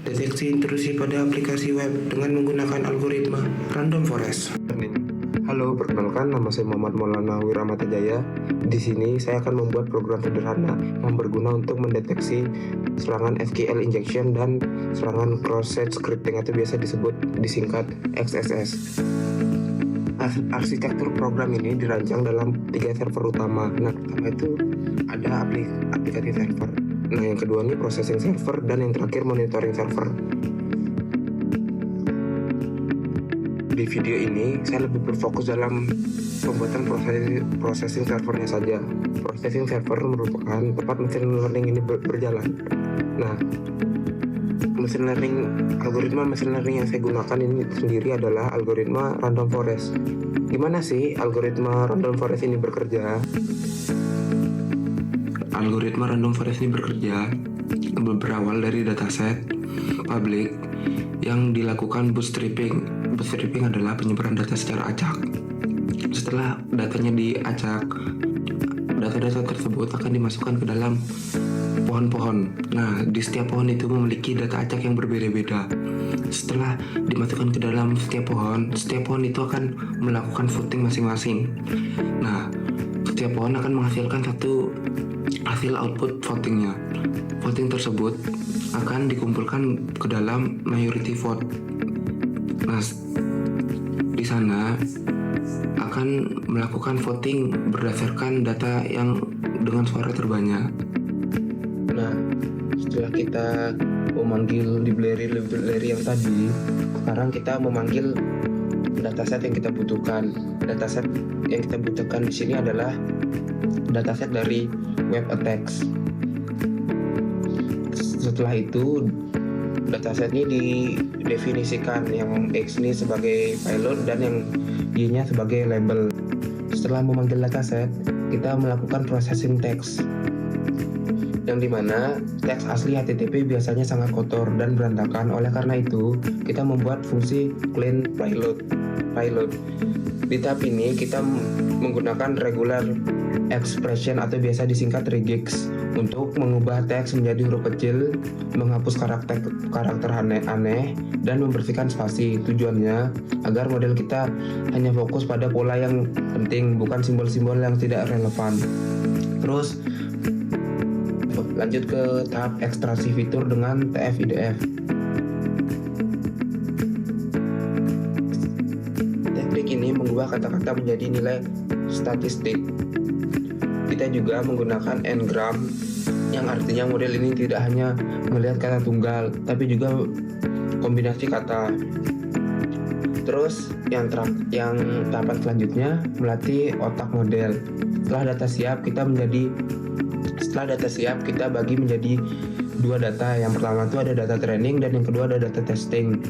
deteksi intrusi pada aplikasi web dengan menggunakan algoritma random forest. Halo, perkenalkan nama saya Muhammad Maulana Wiramatejaya. Di sini saya akan membuat program sederhana yang berguna untuk mendeteksi serangan SQL injection dan serangan cross-site scripting atau biasa disingkat XSS. Arsitektur program ini dirancang dalam 3 server utama. Nah, pertama itu ada aplikasi server. Nah, yang kedua ini processing server, dan yang terakhir monitoring server. Di video ini saya lebih berfokus dalam pembuatan processing servernya saja. Processing server merupakan tempat machine learning ini berjalan. Nah, algoritma machine learning yang saya gunakan ini sendiri adalah algoritma random forest. Gimana sih algoritma random forest ini bekerja? Algoritma random forest ini bekerja berawal dari dataset publik yang dilakukan bootstrapping. Bootstrapping adalah penyebaran data secara acak. Setelah datanya diacak, data-data tersebut akan dimasukkan ke dalam pohon-pohon. Nah, di setiap pohon itu memiliki data acak yang berbeda-beda. Setelah dimasukkan ke dalam setiap pohon itu akan melakukan voting masing-masing. Nah, setiap pohon akan menghasilkan satu hasil output votingnya. Voting tersebut akan dikumpulkan ke dalam majority vote. Nah, di sana akan melakukan voting berdasarkan data yang dengan suara terbanyak. Nah, setelah kita memanggil library yang tadi, sekarang kita memanggil dataset yang kita butuhkan. Dataset yang kita butuhkan di sini adalah dataset dari web attacks. Setelah itu dataset ini didefinisikan, yang X ini sebagai payload dan yang Y-nya sebagai label. Setelah memanggil dataset, kita melakukan processing teks, yang dimana teks asli HTTP biasanya sangat kotor dan berantakan. Oleh karena itu, kita membuat fungsi clean payload. Di tahap ini kita menggunakan regular expression atau biasa disingkat regex untuk mengubah teks menjadi huruf kecil, menghapus karakter aneh, dan membersihkan spasi. Tujuannya agar model kita hanya fokus pada pola yang penting, bukan simbol-simbol yang tidak relevan. Terus lanjut ke tahap ekstraksi fitur dengan TF-IDF. Teknik ini mengubah kata-kata menjadi nilai statistik. Kita juga menggunakan n-gram, yang artinya model ini tidak hanya melihat kata tunggal, tapi juga kombinasi kata. Terus yang tahapan selanjutnya melatih otak model. Setelah data siap, kita bagi menjadi 2 data. Yang pertama itu ada data training dan yang kedua ada data testing.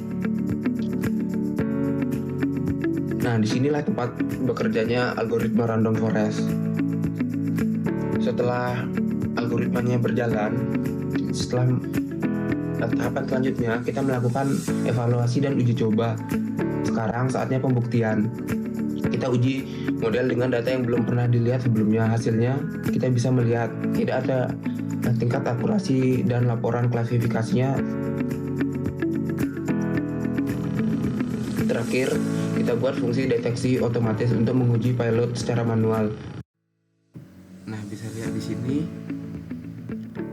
Nah, disinilah tempat bekerjanya algoritma random forest. Setelah algoritmanya berjalan, setelah tahapan selanjutnya kita melakukan evaluasi dan uji coba. Sekarang saatnya pembuktian. Kita uji model dengan data yang belum pernah dilihat sebelumnya. Hasilnya kita bisa melihat tidak ada tingkat akurasi dan laporan klasifikasinya. Terakhir, kita buat fungsi deteksi otomatis untuk menguji payload secara manual. Nah, bisa lihat di sini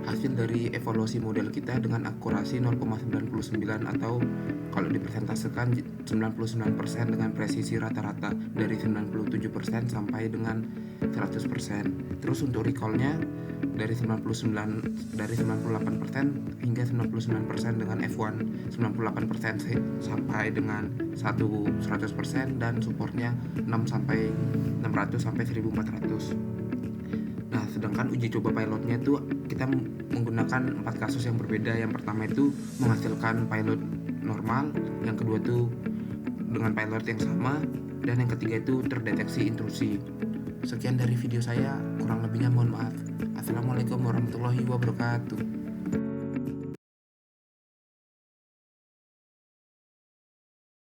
hasil dari evaluasi model kita dengan akurasi 0,99 atau kalau dipresentasikan 99% dengan presisi rata-rata dari 97% sampai dengan 100%. Terus untuk recall-nya dari 98% hingga 99% dengan F1, 98% sampai dengan 100%, dan supportnya 600 sampai 1400. Nah, sedangkan uji coba pilotnya itu kita menggunakan 4 kasus yang berbeda. Yang pertama itu menghasilkan pilot normal, yang kedua itu dengan pilot yang sama, dan yang ketiga itu terdeteksi intrusi. Sekian dari video saya, kurang lebihnya mohon maaf. Assalamualaikum warahmatullahi wabarakatuh.